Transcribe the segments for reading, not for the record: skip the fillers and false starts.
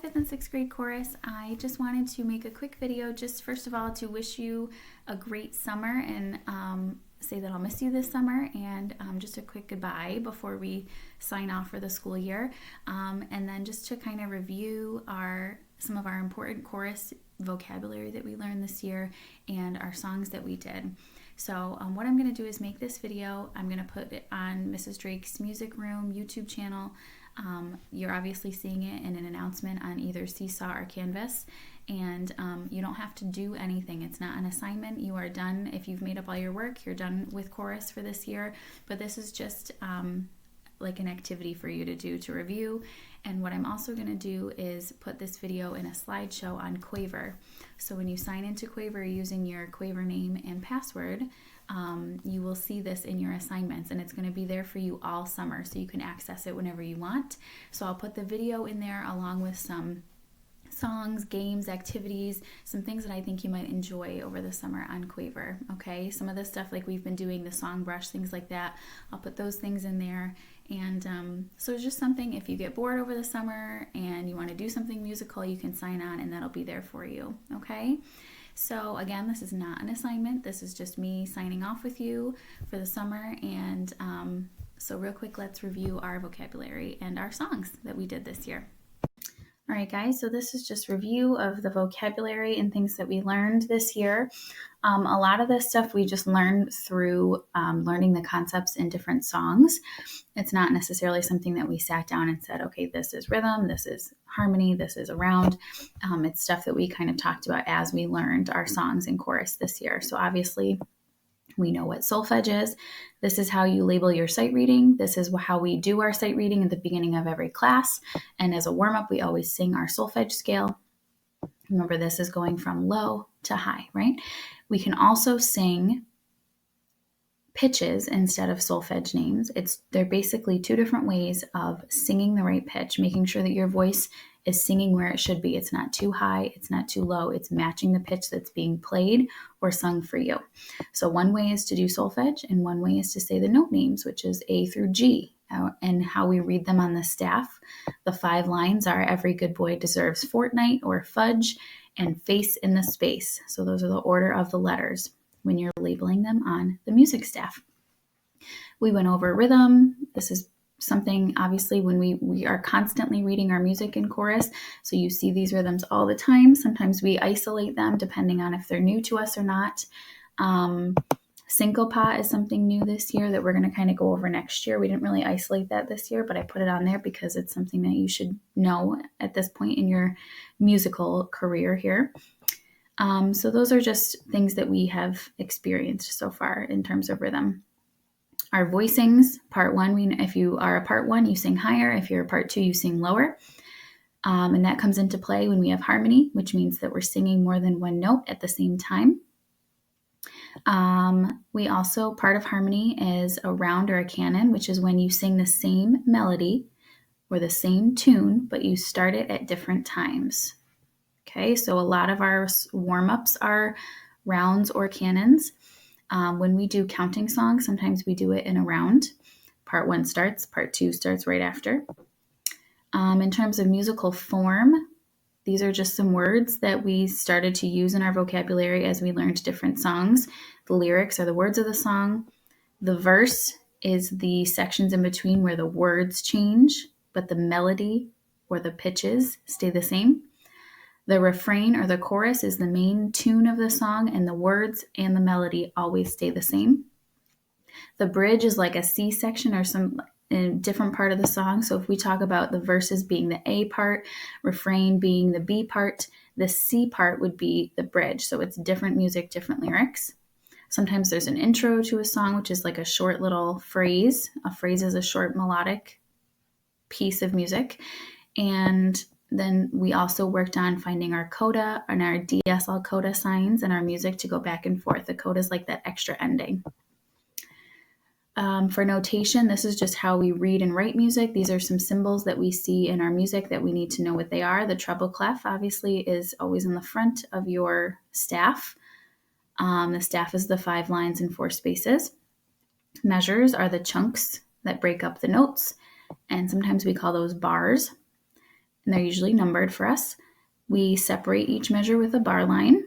5th and 6th grade chorus. I just wanted to make a quick video just first of all to wish you a great summer and say that I'll miss you this summer, and just a quick goodbye before we sign off for the school year, and then just to kind of review some of our important chorus vocabulary that we learned this year and our songs that we did. So what I'm going to do is make this video. I'm going to put it on Mrs. Drake's Music Room YouTube channel. You're obviously seeing it in an announcement on either Seesaw or Canvas, and you don't have to do anything. It's not an assignment. You are done. If you've made up all your work, you're done with chorus for this year, but this is just like an activity for you to do to review. And what I'm also going to do is put this video in a slideshow on Quaver. So when you sign into Quaver using your Quaver name and password, you will see this in your assignments, and it's going to be there for you all summer, so you can access it whenever you want. So I'll put the video in there along with some songs, games, activities, some things that I think you might enjoy over the summer on Quaver. Okay, some of the stuff like we've been doing, the song brush, things like that, I'll put those things in there. And so it's just something, if you get bored over the summer and you want to do something musical, you can sign on and that'll be there for you. Okay, so again, this is not an assignment. This is just me signing off with you for the summer. And so real quick, let's review our vocabulary and our songs that we did this year. All right, guys, so this is just review of the vocabulary and things that we learned this year. A lot of this stuff we just learned through learning the concepts in different songs. It's not necessarily something that we sat down and said, okay, this is rhythm, this is harmony, this is around. It's stuff that we kind of talked about as we learned our songs in chorus this year. So obviously, we know what solfege is. This is how you label your sight reading. This is how we do our sight reading at the beginning of every class. And as a warm-up, we always sing our solfege scale. Remember, this is going from low to high, right? We can also sing pitches instead of solfege names. They're basically two different ways of singing the right pitch, making sure that your voice is singing where it should be. It's not too high, it's not too low. It's matching the pitch that's being played or sung for you. So one way is to do solfege, and one way is to say the note names, which is A through G, and how we read them on the staff. The 5 lines are every good boy deserves fortnight or fudge and face in the space. So those are the order of the letters when you're labeling them on the music staff. We went over rhythm. This is something, obviously, when we are constantly reading our music in chorus, so you see these rhythms all the time. Sometimes we isolate them depending on if they're new to us or not. Syncopa is something new this year that we're going to kind of go over next year. We didn't really isolate that this year, but I put it on there because it's something that you should know at this point in your musical career here. So those are just things that we have experienced so far in terms of rhythm. Our voicings, part 1, if you are a part 1, you sing higher. If you're a part 2, you sing lower. And that comes into play when we have harmony, which means that we're singing more than one note at the same time. We also, part of harmony is a round or a canon, which is when you sing the same melody or the same tune, but you start it at different times. Okay, so a lot of our warm-ups are rounds or canons. When we do counting songs, sometimes we do it in a round. Part 1 starts, part 2 starts right after. In terms of musical form, these are just some words that we started to use in our vocabulary as we learned different songs. The lyrics are the words of the song. The verse is the sections in between where the words change, but the melody or the pitches stay the same. The refrain or the chorus is the main tune of the song, and the words and the melody always stay the same. The bridge is like a C section or some different part of the song. So if we talk about the verses being the A part, refrain being the B part, the C part would be the bridge. So it's different music, different lyrics. Sometimes there's an intro to a song, which is like a short little phrase. A phrase is a short melodic piece of music. And then we also worked on finding our coda and our DSL coda signs in our music to go back and forth. The coda is like that extra ending. For notation, this is just how we read and write music. These are some symbols that we see in our music that we need to know what they are. The treble clef, obviously, is always in the front of your staff. The staff is the 5 lines and 4 spaces. Measures are the chunks that break up the notes, and sometimes we call those bars. and they're usually numbered for us. We separate each measure with a bar line.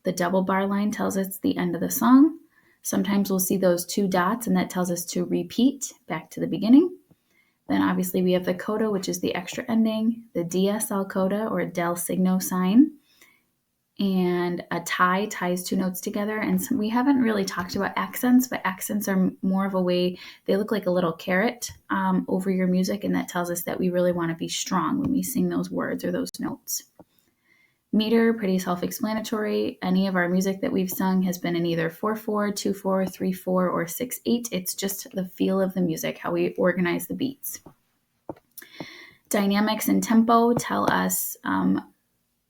The double bar line tells us the end of the song. Sometimes we'll see those 2 dots, and that tells us to repeat back to the beginning. Then obviously we have the coda, which is the extra ending, the DSL coda or del signo sign, and a tie ties 2 notes together. And we haven't really talked about accents, but accents are more of a way, they look like a little caret over your music, and that tells us that we really want to be strong when we sing those words or those notes. Meter, pretty self-explanatory. Any of our music that we've sung has been in either 4/4, 2/4, 3/4, or 6/8. It's just the feel of the music, how we organize the beats. Dynamics and tempo tell us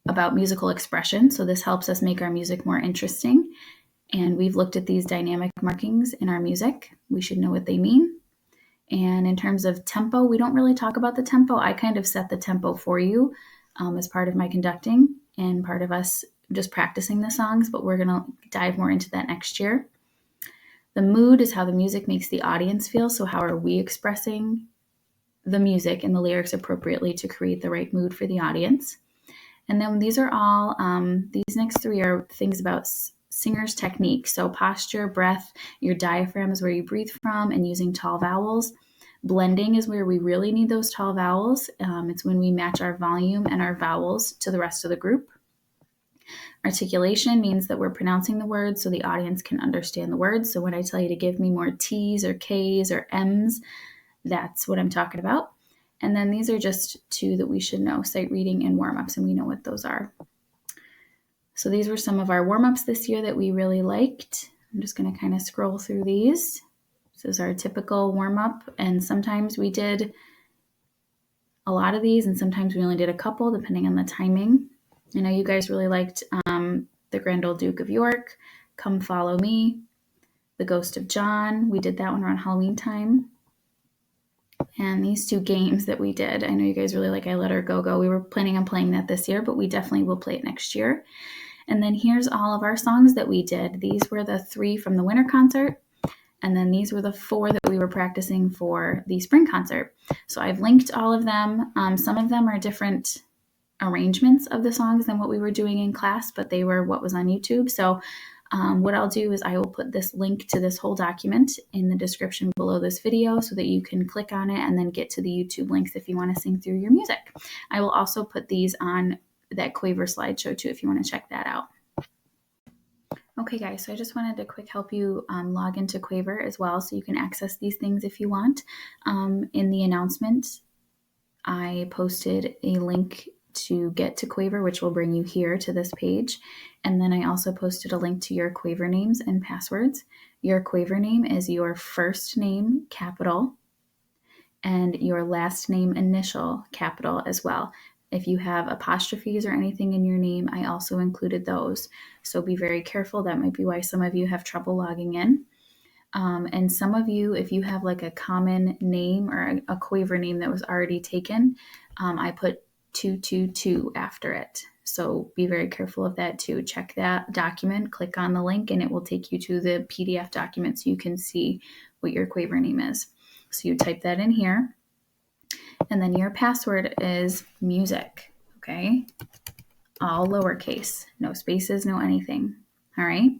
about musical expression, so this helps us make our music more interesting. And we've looked at these dynamic markings in our music. We should know what they mean. And in terms of tempo, we don't really talk about the tempo. I kind of set the tempo for you as part of my conducting and part of us just practicing the songs, but we're going to dive more into that next year. The mood is how the music makes the audience feel. So how are we expressing the music and the lyrics appropriately to create the right mood for the audience? And then these are all, these next 3 are things about singer's technique. So posture, breath, your diaphragm is where you breathe from, and using tall vowels. Blending is where we really need those tall vowels. It's when we match our volume and our vowels to the rest of the group. Articulation means that we're pronouncing the words so the audience can understand the words. So when I tell you to give me more T's or K's or M's, that's what I'm talking about. And then these are just 2 that we should know, sight reading and warm-ups, and we know what those are. So these were some of our warm-ups this year that we really liked. I'm just going to kind of scroll through these. This is our typical warm-up, and sometimes we did a lot of these, and sometimes we only did a couple, depending on the timing. I know you guys really liked The Grand Old Duke of York, Come Follow Me, The Ghost of John. We did that one around Halloween time. And these 2 games that we did, I know you guys really like I Let Her Go Go. We were planning on playing that this year, but we definitely will play it next year. And then here's all of our songs that we did. These were the 3 from the winter concert. And then these were the 4 that we were practicing for the spring concert. So I've linked all of them. Some of them are different arrangements of the songs than what we were doing in class, but they were what was on YouTube. So what I'll do is I will put this link to this whole document in the description below this video so that you can click on it and then get to the YouTube links if you want to sing through your music. I will also put these on that Quaver slideshow too if you want to check that out. Okay guys, so I just wanted to quick help you log into Quaver as well so you can access these things if you want. In the announcement, I posted a link to get to Quaver, which will bring you here to this page. And then I also posted a link to your Quaver names and passwords. Your Quaver name is your first name, capital, and your last name, initial, capital as well. If you have apostrophes or anything in your name, I also included those. So be very careful. That might be why some of you have trouble logging in. And some of you, if you have like a common name or a Quaver name that was already taken, I put 222 after it. So be very careful of that too. Check that document, click on the link, and it will take you to the PDF document so you can see what your Quaver name is. So you type that in here. And then your password is music, okay? All lowercase, no spaces, no anything, all right?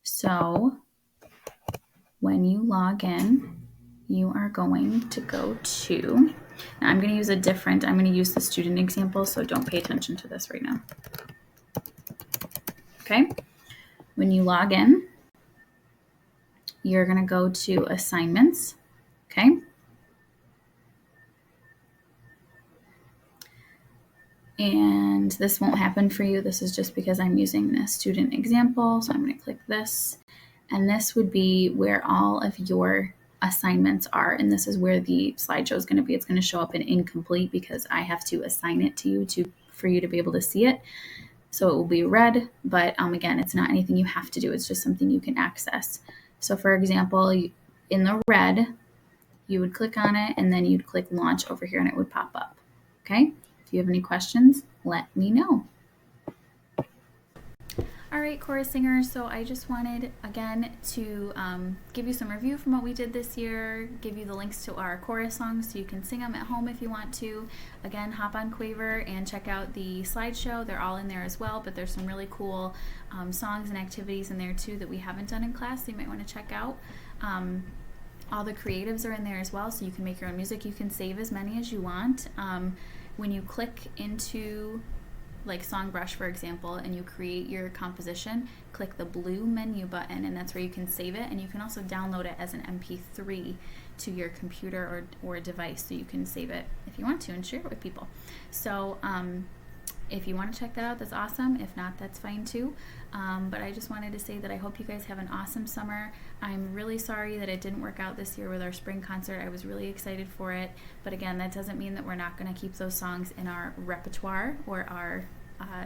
So when you log in, you are going to go to, now I'm going to use I'm going to use the student example, so don't pay attention to this right now. Okay? When you log in, you're going to go to assignments, okay? And this won't happen for you. This is just because I'm using the student example. So I'm going to click this. And this would be where all of your assignments are. And this is where the slideshow is going to be. It's going to show up in incomplete because I have to assign it to you for you to be able to see it. So it will be red, but again, it's not anything you have to do. It's just something you can access. So for example, in the red, you would click on it and then you'd click launch over here and it would pop up. Okay? If you have any questions, let me know. All right, chorus singers, so I just wanted again to give you some review from what we did this year, give you the links to our chorus songs so you can sing them at home if you want to. Again, hop on Quaver and check out the slideshow. They're all in there as well, but there's some really cool songs and activities in there too that we haven't done in class, so you might want to check out. All the creatives are in there as well, so you can make your own music. You can save as many as you want. When you click into like Songbrush, for example, and you create your composition, click the blue menu button, and that's where you can save it. And you can also download it as an MP3 to your computer or device, so you can save it if you want to and share it with people. So if you want to check that out, that's awesome. If not, that's fine too. But I just wanted to say that I hope you guys have an awesome summer. I'm really sorry that it didn't work out this year with our spring concert. I was really excited for it. But again, that doesn't mean that we're not going to keep those songs in our repertoire or our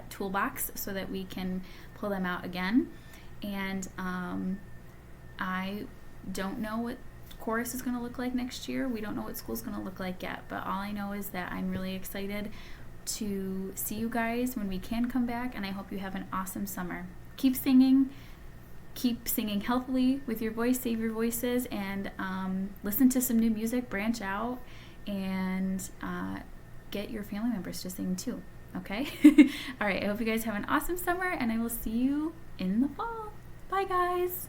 toolbox so that we can pull them out again. And I don't know what chorus is going to look like next year. We don't know what school's going to look like yet. But all I know is that I'm really excited to see you guys when we can come back, and I hope you have an awesome summer. Keep singing healthily with your voice, save your voices, and listen to some new music, branch out, and get your family members to sing too, okay? All right, I hope you guys have an awesome summer, and I will see you in the fall. Bye, guys.